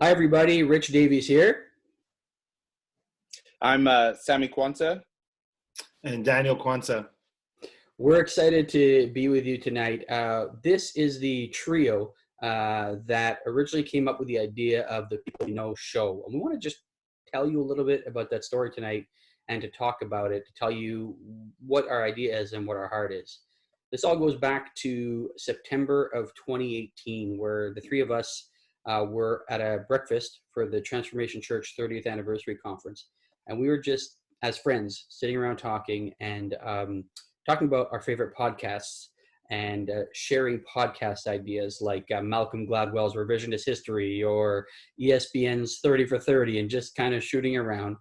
Hi, everybody. Rich Davies here. I'm Sammy Quansah. And Daniel Quansah. We're excited to be with you tonight. This is the trio that originally came up with the idea of the People You Know show. And we want to just tell you a little bit about that story tonight and to talk about it, to tell you what our idea is and what our heart is. This all goes back to September of 2018, where the three of us were at a breakfast for the Transformation Church 30th Anniversary Conference. And we were just, as friends, sitting around talking and talking about our favorite podcasts and sharing podcast ideas like Malcolm Gladwell's Revisionist History or ESPN's 30 for 30 and just kind of shooting around.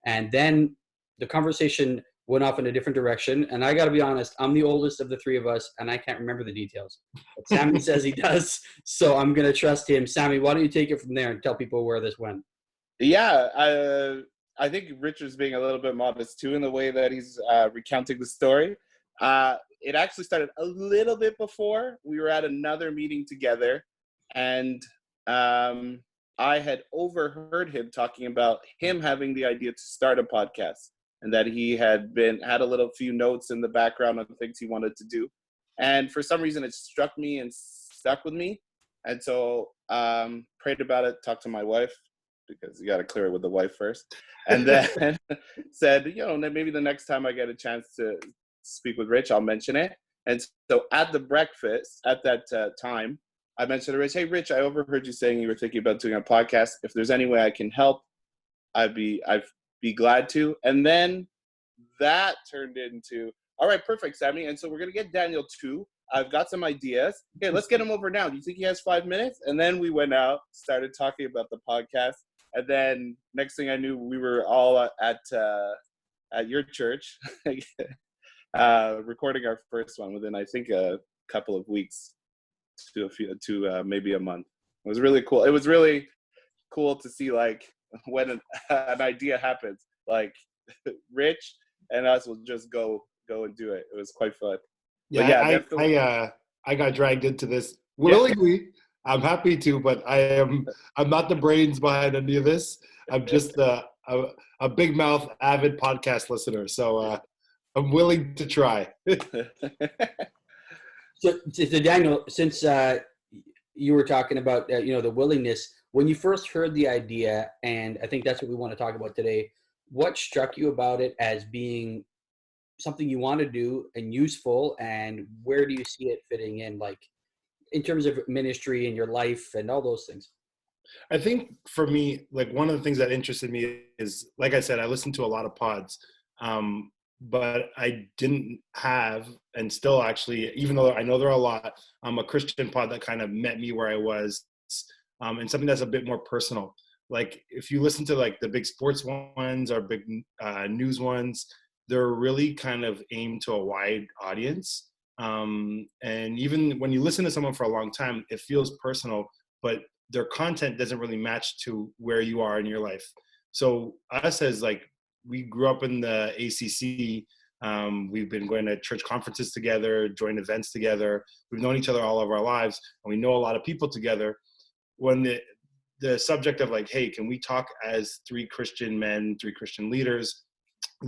And then the conversation went off in a different direction. And I got to be honest, I'm the oldest of the three of us and I can't remember the details. But Sammy says he does. So I'm going to trust him. Sammy, why don't you take it from there and tell people where this went? Yeah, I think Richard's being a little bit modest too in the way that he's recounting the story. It actually started a little bit before. We were at another meeting together, and I had overheard him talking about him having the idea to start a podcast, and that he had a little few notes in the background of things he wanted to do. And for some reason, it struck me and stuck with me. And so prayed about it, talked to my wife, because you got to clear it with the wife first. And then said, maybe the next time I get a chance to speak with Rich, I'll mention it. And so at the breakfast, at that time, I mentioned to Rich, hey, Rich, I overheard you saying you were thinking about doing a podcast. If there's any way I can help, I'd be glad to. And then that turned into, all right, perfect, Sammy. And so we're going to get Daniel too. I've got some ideas. Okay, let's get him over now. Do you think he has 5 minutes? And then we went out, started talking about the podcast. And then next thing I knew, we were all at your church recording our first one within, I think, a couple of weeks to maybe a month. It was really cool. It was really cool to see, like, when an idea happens, like Rich and us will just go and do it. It was quite fun. Yeah, I got dragged into this willingly. Yeah. I'm happy to, but I'm not the brains behind any of this. I'm just a big mouth avid podcast listener, so I'm willing to try. So Daniel, since you were talking about the willingness, when you first heard the idea, and I think that's what we want to talk about today, what struck you about it as being something you want to do and useful, and where do you see it fitting in, like in terms of ministry and your life and all those things? I think for me, like, one of the things that interested me is, like I said, I listened to a lot of pods, but I didn't have, and still actually, even though I know there are a lot, a Christian pod that kind of met me where I was, and something that's a bit more personal. Like, if you listen to like the big sports ones or big news ones, they're really kind of aimed to a wide audience. And even when you listen to someone for a long time, it feels personal, but their content doesn't really match to where you are in your life. So us, as like, we grew up in the ACC, we've been going to church conferences together, joined events together. We've known each other all of our lives, and we know a lot of people together. When the subject of, like, hey, can we talk as three Christian men, three Christian leaders,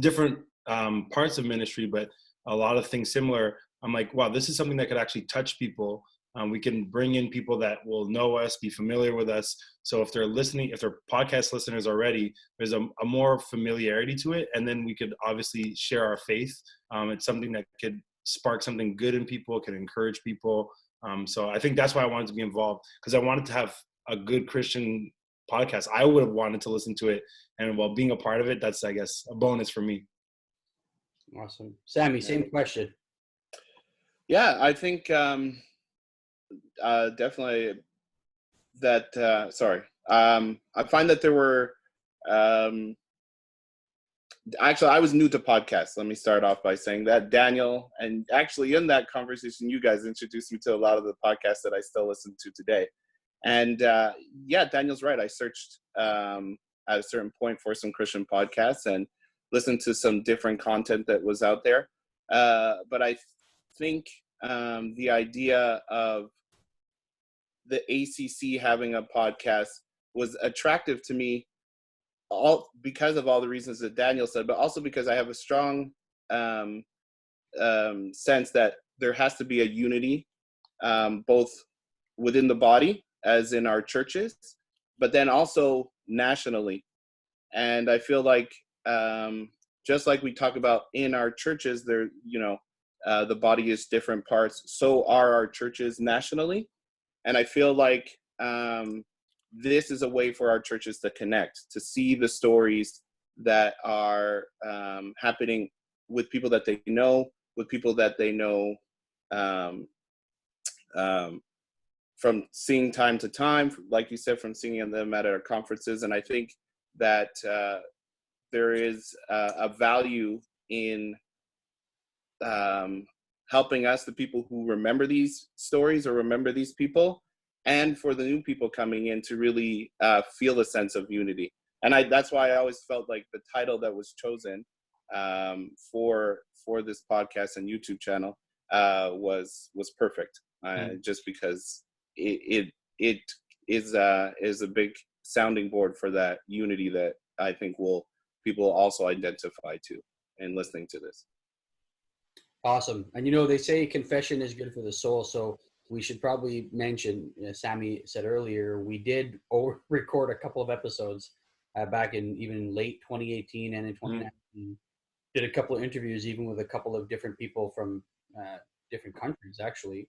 different parts of ministry, but a lot of things similar, I'm like, wow, this is something that could actually touch people. We can bring in people that will know us, be familiar with us. So if they're listening, if they're podcast listeners already, there's a more familiarity to it. And then we could obviously share our faith. It's something that could spark something good in people, can encourage people. So I think that's why I wanted to be involved, because I wanted to have a good Christian podcast. I would have wanted to listen to it. And while being a part of it, that's, I guess, a bonus for me. Awesome. Sammy, same question. Yeah, I think definitely that, I find that there were, actually, I was new to podcasts. Let me start off by saying that. Daniel, and actually in that conversation, you guys introduced me to a lot of the podcasts that I still listen to today. And Daniel's right. I searched at a certain point for some Christian podcasts and listened to some different content that was out there. But I think the idea of the ACC having a podcast was attractive to me, all because of all the reasons that Daniel said, but also because I have a strong sense that there has to be a unity, both within the body, as in our churches, but then also nationally. And I feel like, just like we talk about in our churches, there, the body is different parts. So are our churches nationally. And I feel like this is a way for our churches to connect, to see the stories that are happening with people that they know, with people that they know from seeing time to time, like you said, from seeing them at our conferences. And I think that there is a value in helping us, the people who remember these stories or remember these people, and for the new people coming in to really feel a sense of unity. And that's why I always felt like the title that was chosen for this podcast and YouTube channel was perfect, just because it is a big sounding board for that unity that I think people also identify to in listening to this. Awesome. And they say confession is good for the soul. So we should probably mention, Sammy said earlier, we did record a couple of episodes back in even late 2018 and in 2019. Did a couple of interviews, even with a couple of different people from different countries, actually.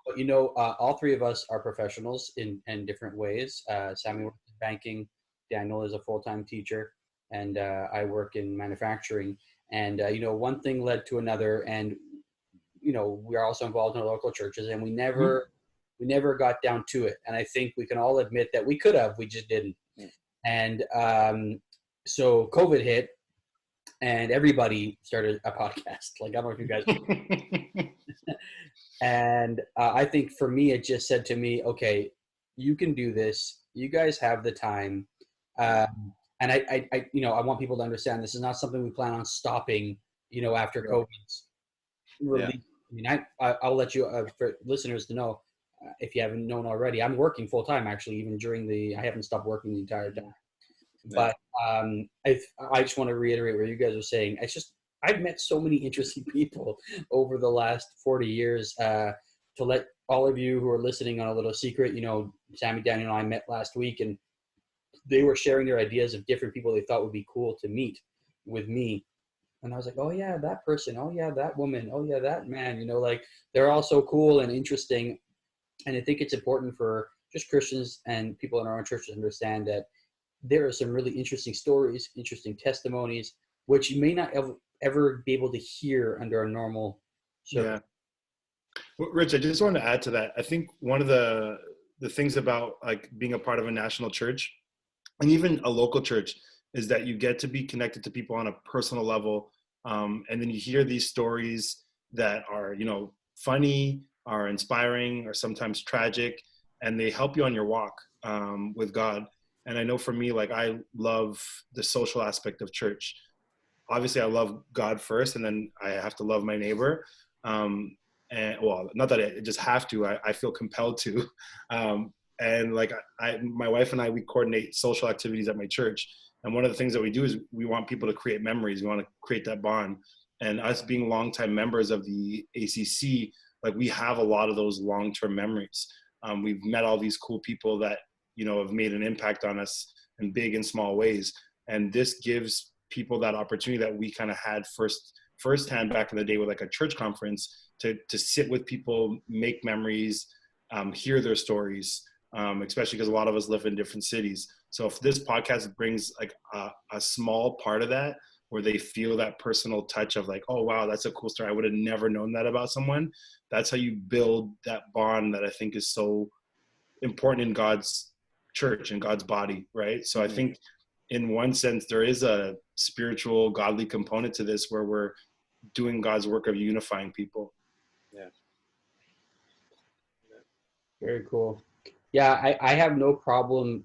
But all three of us are professionals in different ways. Sammy works in banking, Daniel is a full-time teacher, and I work in manufacturing. And one thing led to another, and we are also involved in our local churches, and we never got down to it. And I think we can all admit that we could have, we just didn't. And so COVID hit, and everybody started a podcast. Like, I don't know if you guys and I think for me, it just said to me, okay, you can do this. You guys have the time. And I want people to understand this is not something we plan on stopping, after COVID's release. I mean, I'll let you, for listeners to know, if you haven't known already, I'm working full time, actually, even during I haven't stopped working the entire time. But I just want to reiterate what you guys are saying. It's just, I've met so many interesting people over the last 40 years. To let all of you who are listening on a little secret, Sammy, Daniel, and I met last week, and they were sharing their ideas of different people they thought would be cool to meet with me. And I was like, oh yeah, that person. Oh yeah, that woman. Oh yeah, that man. Like, they're all so cool and interesting. And I think it's important for just Christians and people in our own church to understand that there are some really interesting stories, interesting testimonies, which you may not ever be able to hear under a normal service. Yeah. Well, Rich, I just wanted to add to that. I think one of the things about like being a part of a national church and even a local church is that you get to be connected to people on a personal level. And then you hear these stories that are, funny, are inspiring, or sometimes tragic, and they help you on your walk with God. And I know for me, like, I love the social aspect of church. Obviously, I love God first, and then I have to love my neighbor. And well, not that I just have to, I feel compelled to. And like, my wife and I, we coordinate social activities at my church. And one of the things that we do is we want people to create memories. We want to create that bond. And us being longtime members of the ACC, like, we have a lot of those long-term memories. We've met all these cool people that, have made an impact on us in big and small ways. And this gives people that opportunity that we kind of had firsthand back in the day with like a church conference to sit with people, make memories, hear their stories, especially because a lot of us live in different cities. So if this podcast brings like a small part of that, where they feel that personal touch of like, oh, wow, that's a cool story. I would have never known that about someone. That's how you build that bond that I think is so important in God's church and God's body, right? So I think in one sense, there is a spiritual, godly component to this where we're doing God's work of unifying people. Yeah. Very cool. Yeah, I have no problem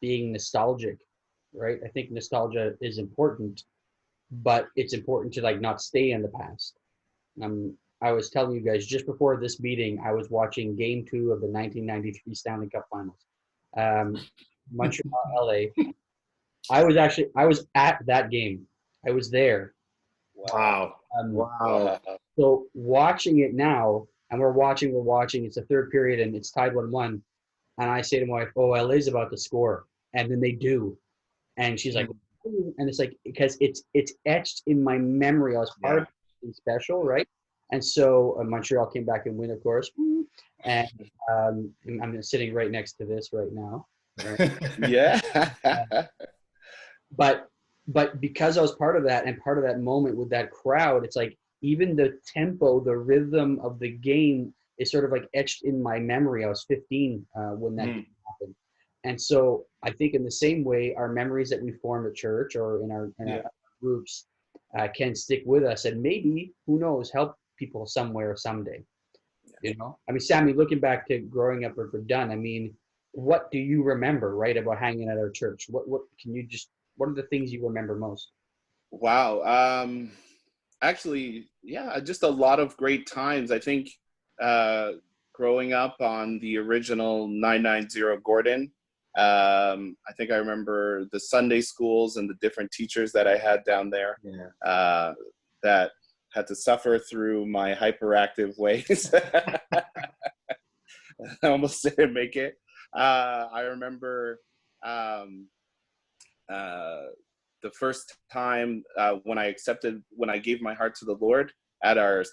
being nostalgic, right? I think nostalgia is important, but it's important to like not stay in the past. I was telling you guys just before this meeting, I was watching Game 2 of the 1993 Stanley Cup Finals. Montreal, LA. I was at that game. I was there. Wow. Um, Wow. so watching it now, and we're watching. It's the third period, and it's tied 1-1. And I say to my wife, "Oh, LA's about to score," and then they do, and she's like, "Ooh," and it's like because it's etched in my memory. I was part of something special, right? And so Montreal came back and win, of course, and I'm sitting right next to this right now. Yeah. but because I was part of that and part of that moment with that crowd, it's like even the tempo, the rhythm of the game is sort of like etched in my memory. I was 15 when that game happened, and so I think in the same way, our memories that we form at church or in our groups can stick with us, and maybe who knows, help people somewhere someday. You know, I mean, Sammy, looking back to growing up for Dunn, I mean, what do you remember, right, about hanging at our church? What can you just, what are the things you remember most? Wow. Actually, yeah, just a lot of great times. I think growing up on the original 990 Gordon, I think I remember the Sunday schools and the different teachers that I had down there that had to suffer through my hyperactive ways. I almost didn't make it. I remember um, the first time when I gave my heart to the Lord at our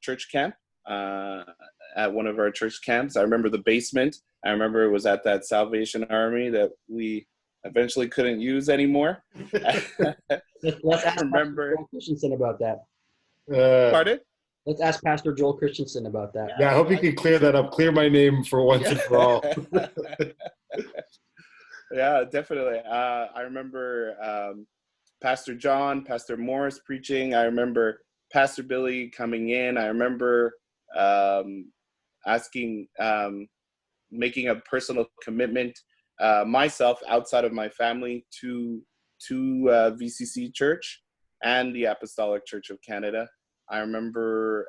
church camp, at one of our church camps. I remember the basement. I remember it was at that Salvation Army that we eventually couldn't use anymore. Let's ask remember. Pastor Joel Christensen about that. Pardon? Let's ask Pastor Joel Christensen about that. Yeah, I hope you can clear that up. Clear my name for once and for all. Yeah, definitely. I remember Pastor John, Pastor Morris preaching. I remember Pastor Billy coming in. I remember making a personal commitment myself outside of my family to VCC Church and the Apostolic Church of Canada. I remember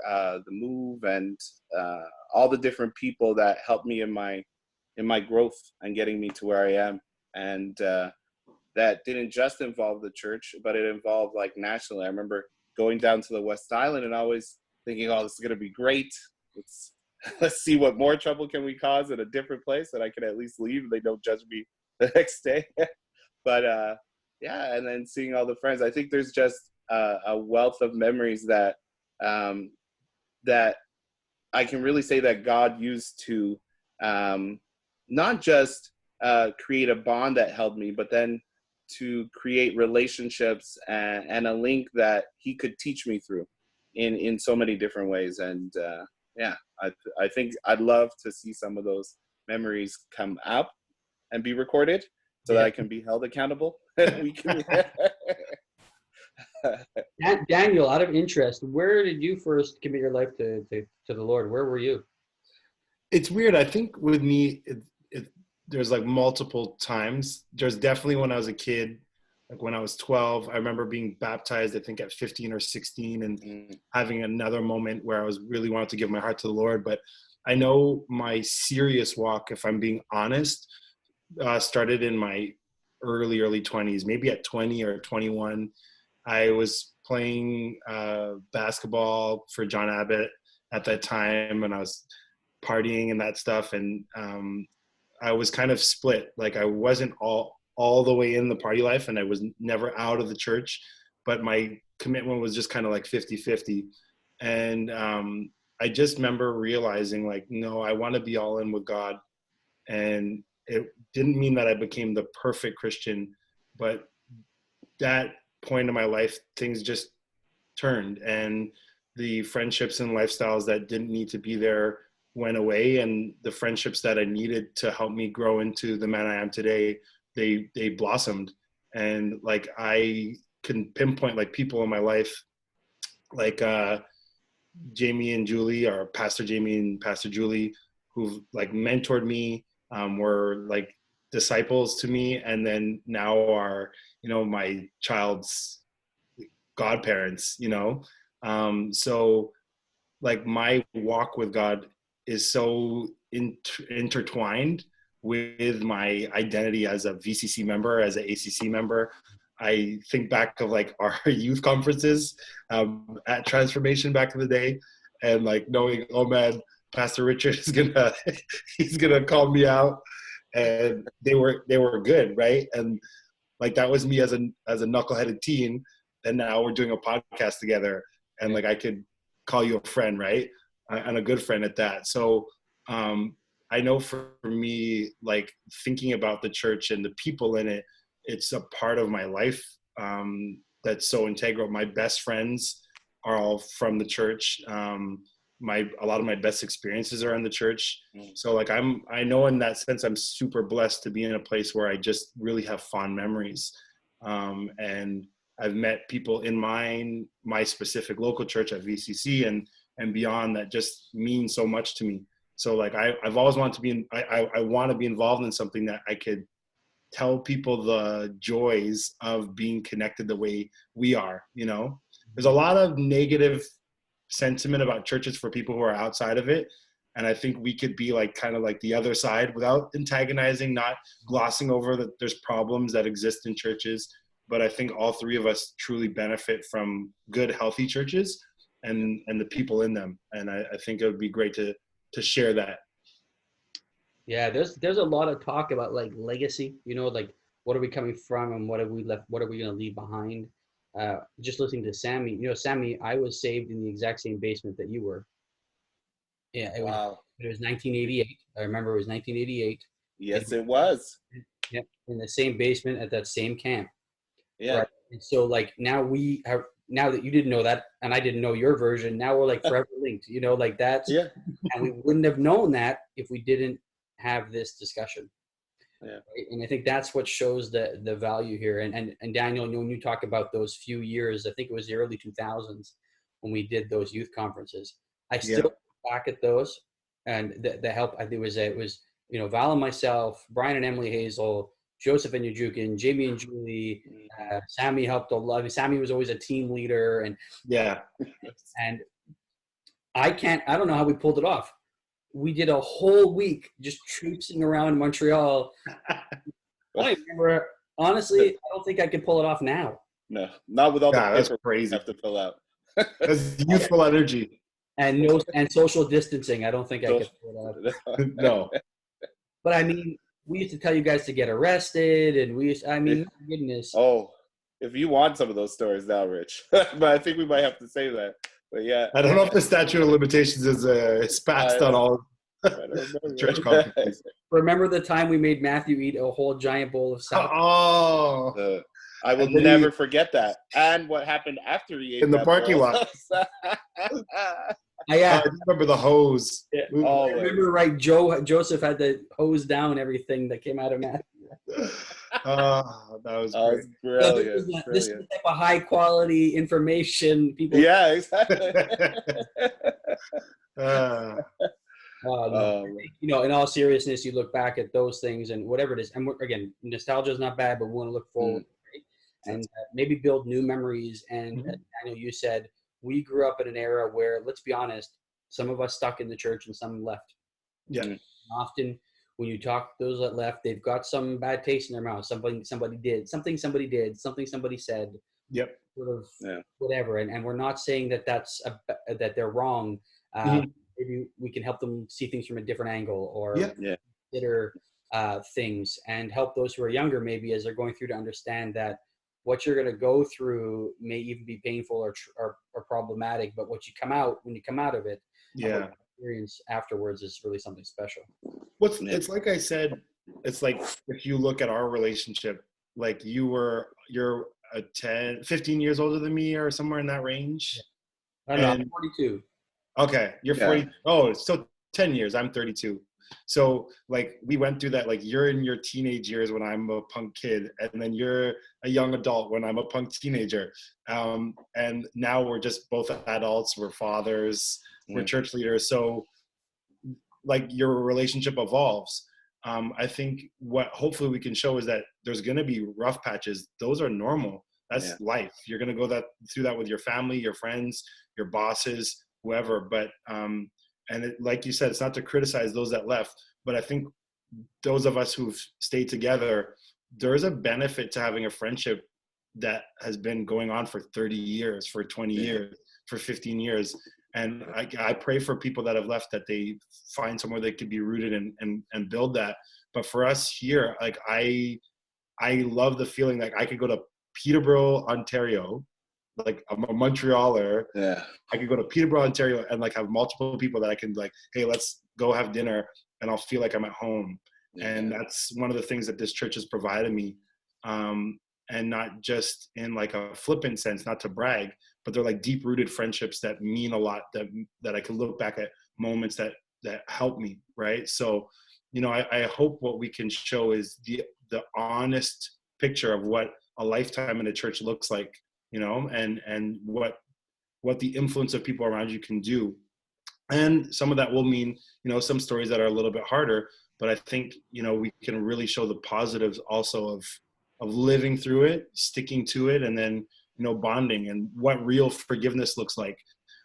the move and all the different people that helped me in my growth and getting me to where I am. And that didn't just involve the church, but it involved like nationally. I remember going down to the West Island and always thinking, "Oh, this is going to be great. Let's see what more trouble can we cause in a different place that I can at least leave and they don't judge me the next day." But yeah, and then seeing all the friends, I think there's just a wealth of memories that that I can really say that God used to not just create a bond that held me, but then to create relationships and a link that he could teach me through in so many different ways. And yeah, I think I'd love to see some of those memories come up and be recorded so that I can be held accountable. We can. Daniel, out of interest, where did you first commit your life to the Lord? Where were you? It's weird. I think with me, there's like multiple times. There's definitely when I was a kid, like when I was 12, I remember being baptized, I think at 15 or 16 and having another moment where I was really wanted to give my heart to the Lord. But I know my serious walk, if I'm being honest, started in my early 20s, maybe at 20 or 21. I was playing basketball for John Abbott at that time, and I was partying and that stuff. And I was kind of split. Like I wasn't all the way in the party life, and I was never out of the church, but my commitment was just kind of like 50-50. And I just remember realizing like, no, I want to be all in with God. And it didn't mean that I became the perfect Christian, but that point in my life, things just turned, and the friendships and lifestyles that didn't need to be there went away, and the friendships that I needed to help me grow into the man I am today, they blossomed. And like I can pinpoint like people in my life, like Jamie and Julie, or Pastor Jamie and Pastor Julie, who've like mentored me, were like disciples to me, and then now are, my child's godparents, so like my walk with God is so intertwined with my identity as a VCC member, as an ACC member. I think back of like our youth conferences at Transformation back in the day, and like knowing, oh man, Pastor Richard is gonna he's gonna call me out, and they were good, right? And like that was me as a knuckleheaded teen, and now we're doing a podcast together, and like I could call you a friend, right? And a good friend at that. So I know for me, like thinking about the church and the people in it, it's a part of my life that's so integral. My best friends are all from the church. A lot of my best experiences are in the church. So like I know in that sense, I'm super blessed to be in a place where I just really have fond memories. And I've met people in my specific local church at VCC and beyond that just mean so much to me. So like I've always wanted to be I want to be involved in something that I could tell people the joys of being connected the way we are. You know, there's a lot of negative sentiment about churches for people who are outside of it, and I think we could be like kind of like the other side without antagonizing, not glossing over that there's problems that exist in churches. But I think all three of us truly benefit from good, healthy churches and the people in them. And I think it would be great to share that. Yeah, there's a lot of talk about like legacy, you know, like what are we coming from and what have we left, what are we going to leave behind? Just listening to Sammy, you know, Sammy, I was saved in the exact same basement that you were. Yeah, Wow. it was 1988. I remember it was 1988. Yes, it was. Yep, in the same basement at that same camp. Yeah. Right. And so like now that you didn't know that and I didn't know your version, now we're like forever linked, you know, like that's, Yeah. and we wouldn't have known that if we didn't have this discussion. Yeah. Right? And I think that's what shows the value here. And Daniel, when you talk about those few years, I think it was the early 2000s when we did those youth conferences. I still look back at those, and the help. I think it was you know, Val and myself, Brian and Emily Hazel, Joseph and Yajukin, Jamie and Julie, Sammy helped a lot. I mean, Sammy was always a team leader, and I don't know how we pulled it off. We did a whole week just traipsing around Montreal. I remember, honestly, I don't think I could pull it off now. No, not with all the that's crazy. You have to fill out. That's youthful energy. And social distancing. I don't think I could pull it off. No. But I mean, we used to tell you guys to get arrested, and my goodness. Oh, if you want some of those stories now, Rich, but I think we might have to save that. But yeah, I don't know if the statute of limitations is passed on all church conferences. Remember the time we made Matthew eat a whole giant bowl of salad? Oh, I will never forget that. And what happened after he ate in the parking lot. I remember the hose. Yeah. I remember, right? Joseph had to hose down everything that came out of Matthew. That was great. Brilliant. This is the type of high quality information people. Yeah, exactly. You know, in all seriousness, you look back at those things and whatever it is, and again, nostalgia is not bad, but we want to look forward, right? And maybe build new memories. And Daniel, you said we grew up in an era where, let's be honest, some of us stuck in the church and some left. Yeah. And often when you talk to those that left, they've got some bad taste in their mouth. Something somebody said. Yep. Sort of whatever. And we're not saying that that they're wrong. Maybe we can help them see things from a different angle, or consider things, and help those who are younger maybe as they're going through to understand that what you're going to go through may even be painful or problematic, but when you come out of it, what you experience afterwards is really something special. It's like I said, it's like if you look at our relationship, like you're 15 years older than me or somewhere in that range. I don't know, I'm 42. Okay, you're 40. Oh, so 10 years. I'm 32. So like we went through that. Like you're in your teenage years when I'm a punk kid, and then you're a young adult when I'm a punk teenager. And now we're just both adults. We're fathers. We're church leaders. So like your relationship evolves. I think what hopefully we can show is that there's going to be rough patches. Those are normal. That's life. You're going to go through that with your family, your friends, your bosses, whoever. But like you said, it's not to criticize those that left, but I think those of us who've stayed together, there is a benefit to having a friendship that has been going on for 30 years, for 20 years, for 15 years. And I pray for people that have left that they find somewhere they could be rooted and build that. But for us here, like I love the feeling that I could go to Peterborough, Ontario, like I'm a Montrealer. Yeah. I could go to Peterborough, Ontario, and like have multiple people that I can like, hey, let's go have dinner, and I'll feel like I'm at home. Yeah. And that's one of the things that this church has provided me. And not just in like a flippant sense, not to brag, but they're like deep rooted friendships that mean a lot, that I can look back at moments that help me. Right. So, you know, I hope what we can show is the honest picture of what a lifetime in a church looks like, you know, and what the influence of people around you can do. And some of that will mean, you know, some stories that are a little bit harder, but I think, you know, we can really show the positives also of living through it, sticking to it, and then, you know, bonding, and what real forgiveness looks like,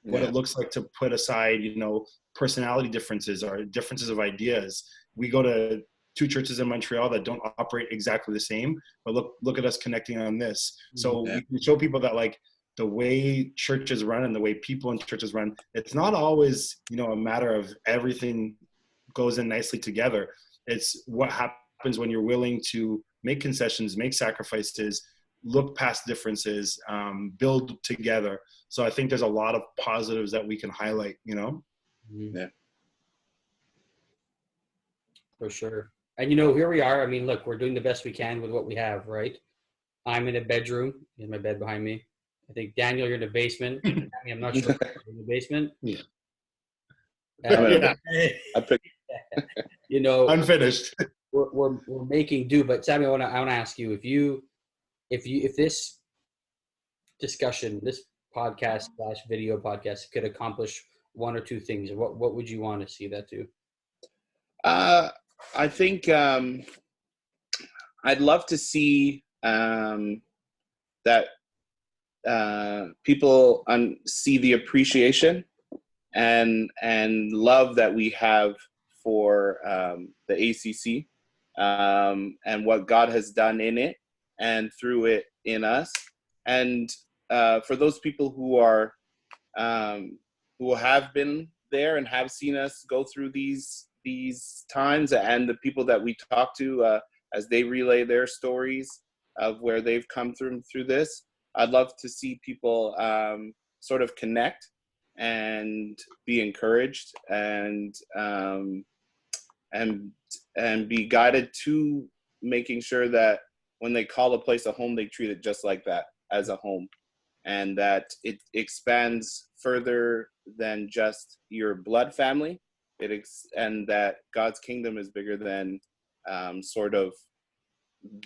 what it looks like to put aside, you know, personality differences or differences of ideas. We go to 2 churches in Montreal that don't operate exactly the same, but look at us connecting on this. So we can show people that like the way churches run and the way people in churches run, it's not always, you know, a matter of everything goes in nicely together. It's what happens when you're willing to make concessions, make sacrifices, look past differences, build together. So I think there's a lot of positives that we can highlight, you know? Yeah. For sure. And, you know, here we are. I mean, look, we're doing the best we can with what we have, right? I'm in a bedroom, in my bed behind me. I think, Daniel, you're in the basement. I mean, I'm not sure. In the basement? Yeah. You know, unfinished. We're making do. But Sammy, I want to ask you, if this discussion, this podcast / video podcast could accomplish 1 or 2 things, what would you want to see that do? I think I'd love to see that people see the appreciation and love that we have for the ACC and what God has done in it and through it in us. And for those people who are who have been there and have seen us go through these times, and the people that we talk to as they relay their stories of where they've come through this, I'd love to see people sort of connect and be encouraged and be guided to making sure that when they call a place a home, they treat it just like that, as a home, and that it expands further than just your blood family. And that God's kingdom is bigger than sort of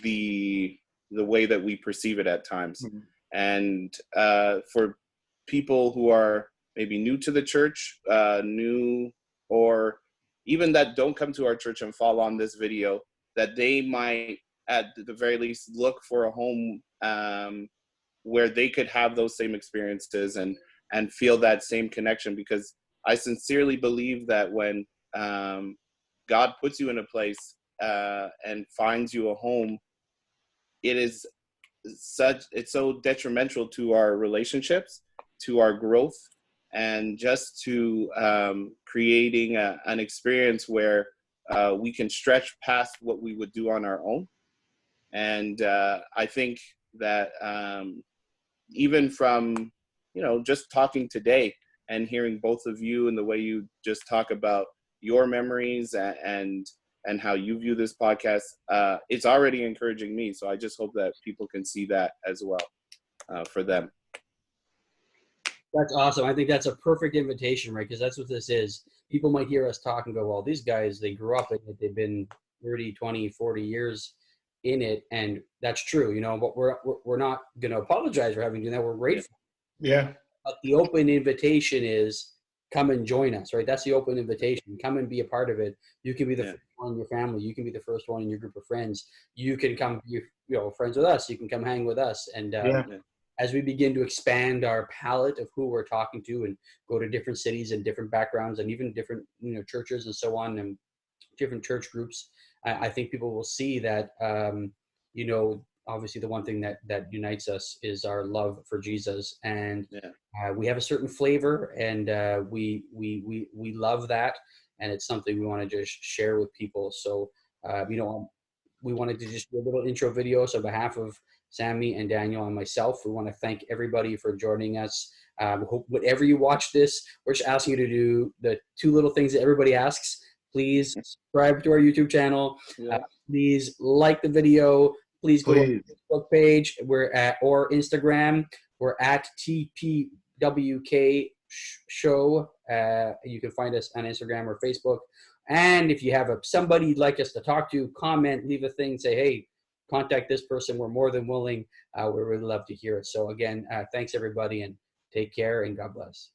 the way that we perceive it at times. Mm-hmm. And for people who are maybe new to the church, new, or even that don't come to our church and fall on this video, that they might at the very least look for a home where they could have those same experiences and feel that same connection. Because I sincerely believe that when God puts you in a place and finds you a home, it's so detrimental to our relationships, to our growth, and just to creating an experience where we can stretch past what we would do on our own. And I think that even from, you know, just talking today and hearing both of you and the way you just talk about your memories and how you view this podcast, it's already encouraging me. So I just hope that people can see that as well for them. That's awesome. I think that's a perfect invitation, right? Because that's what this is. People might hear us talk and go, well, these guys, they grew up in it. They've been 30, 20, 40 years in it. And that's true, you know, but we're not going to apologize for having done that. We're grateful. Yeah. But the open invitation is come and join us, right? That's the open invitation. Come and be a part of it. You can be the first one in your family. You can be the first one in your group of friends. You can come, you know, friends with us. You can come hang with us. And as we begin to expand our palette of who we're talking to and go to different cities and different backgrounds and even different, you know, churches and so on and different church groups, I think people will see that, you know, obviously the one thing that unites us is our love for Jesus, and Yeah. we have a certain flavor, and we love that, and it's something we want to just share with people. So, you know, we wanted to just do a little intro video. So on behalf of Sammy and Daniel and myself, we want to thank everybody for joining us. Hope whenever you watch this, we're just asking you to do the two little things that everybody asks. Please subscribe to our YouTube channel. Yeah. Please like the video. Please go to our Please. Facebook page. We're at, or Instagram. We're at TPWK show. You can find us on Instagram or Facebook. And if you have somebody you'd like us to talk to, comment, leave a thing, say, hey, contact this person. We're more than willing. We really love to hear it. So again, thanks everybody, and take care, and God bless.